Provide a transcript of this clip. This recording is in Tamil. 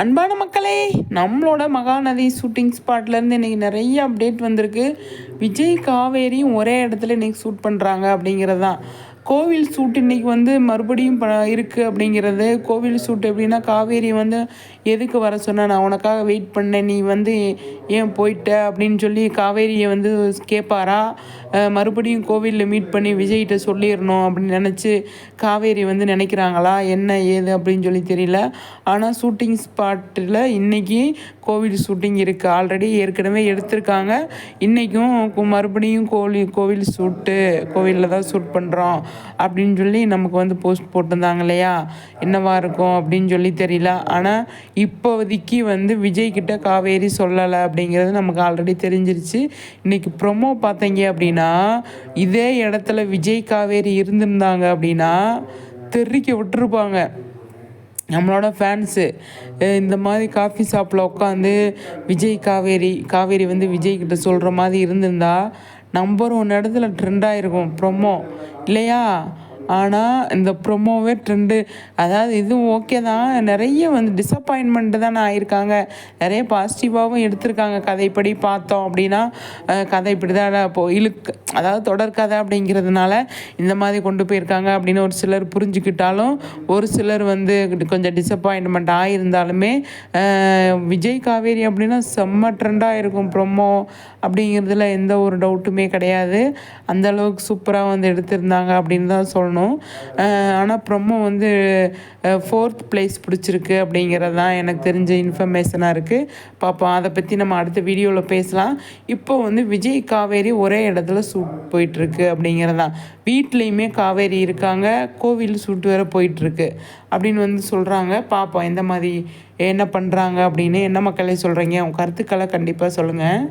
அன்பான மக்களே, நம்மளோட மகாநதி ஷூட்டிங் ஸ்பாட்லேருந்து இன்றைக்கி நிறைய அப்டேட் வந்திருக்கு. விஜய் காவேரியும் ஒரே இடத்துல இன்றைக்கி ஷூட் பண்ணுறாங்க அப்படிங்கிறது தான். கோவில் ஷூட் இன்றைக்கி வந்து மறுபடியும் இருக்குது அப்படிங்கிறது. கோவில் ஷூட் எப்படின்னா, காவேரி வந்து எதுக்கு வர சொன்னால், நான் உனக்காக வெயிட் பண்ணேன், நீ வந்து ஏன் போயிட்ட அப்படின்னு சொல்லி காவேரியை வந்து கேட்பாரா. மறுபடியும் கோவிலில் மீட் பண்ணி விஜய்கிட்ட சொல்லிடணும் அப்படின்னு நினச்சி காவேரி வந்து நினைக்கிறாங்களா, என்ன ஏது அப்படின்னு சொல்லி தெரியல. ஆனால் ஷூட்டிங் ஸ்பாட்டில் இன்றைக்கி கோவில் ஷூட்டிங் இருக்குது. ஆல்ரெடி ஏற்கனவே எடுத்திருக்காங்க. இன்றைக்கும் மறுபடியும் கோவில் ஷூட்டு, கோவிலில் தான் ஷூட் பண்ணுறோம் அப்படின்னு சொல்லி நமக்கு வந்து போஸ்ட் போட்டிருந்தாங்க இல்லையா. என்னவா இருக்கும் அப்படின்னு சொல்லி தெரியல. ஆனால் இப்போதைக்கு வந்து விஜய்கிட்ட காவேரி சொல்லலை அப்படிங்கிறது நமக்கு ஆல்ரெடி தெரிஞ்சிருச்சு. இன்றைக்கி ப்ரொமோ பார்த்தீங்க அப்படின்னா, இதே இடத்துல விஜய் காவேரி இருந்திருந்தாங்க அப்படின்னா தெறிக்க விட்டுருப்பாங்க நம்மளோட ஃபேன்ஸு. இந்த மாதிரி காஃபி ஷாப்பில் உட்காந்து காவேரி வந்து விஜய்கிட்ட சொல்கிற மாதிரி இருந்திருந்தா நம்பர் 1 இடத்துல ட்ரெண்டாக இருக்கும் ப்ரொமோ இல்லையா. ஆனால் இந்த ப்ரொமோவே ட்ரெண்டு. அதாவது இதுவும் ஓகே தான், நிறைய வந்து டிசப்பாயின்மெண்ட்டு தான் ஆகியிருக்காங்க. நிறைய பாசிட்டிவாகவும் எடுத்திருக்காங்க. கதைப்படி பார்த்தோம் அப்படின்னா, கதை இப்படி தான் இப்போது அதாவது தொடர்கதை அப்படிங்கிறதுனால இந்த மாதிரி கொண்டு போயிருக்காங்க அப்படின்னு ஒரு சிலர் புரிஞ்சுக்கிட்டாலும், ஒரு சிலர் வந்து கொஞ்சம் டிசப்பாயின்மெண்ட் ஆகியிருந்தாலுமே, விஜய் காவேரி அப்படின்னா செம்ம ட்ரெண்டாக இருக்கும் ப்ரொமோ அப்படிங்கிறதுல எந்த ஒரு டவுட்டுமே கிடையாது. அந்தளவுக்கு சூப்பராக வந்து எடுத்திருந்தாங்க அப்படின்னு தான் சொல்லணும். ஆனால் ப்ரொமோ வந்து 4th பிளேஸ் பிடிச்சிருக்கு அப்படிங்கிறது தான் எனக்கு தெரிஞ்ச இன்ஃபர்மேஷனாக இருக்குது. பார்ப்போம், அதை பற்றி நம்ம அடுத்த வீடியோவில் பேசலாம். இப்போ வந்து விஜய் காவேரி ஒரே இடத்துல ஷூட் போயிட்டுருக்கு அப்படிங்கிறது தான். வீட்லேயுமே காவேரி இருக்காங்க, கோவில் ஷூட் வேறு போயிட்டுருக்கு அப்படின்னு வந்து சொல்கிறாங்க. பார்ப்போம் எந்த மாதிரி என்ன பண்ணுறாங்க அப்படின்னு. என்ன மக்களே சொல்கிறீங்க, உங்கள் கருத்துக்களை கண்டிப்பாக சொல்லுங்கள்.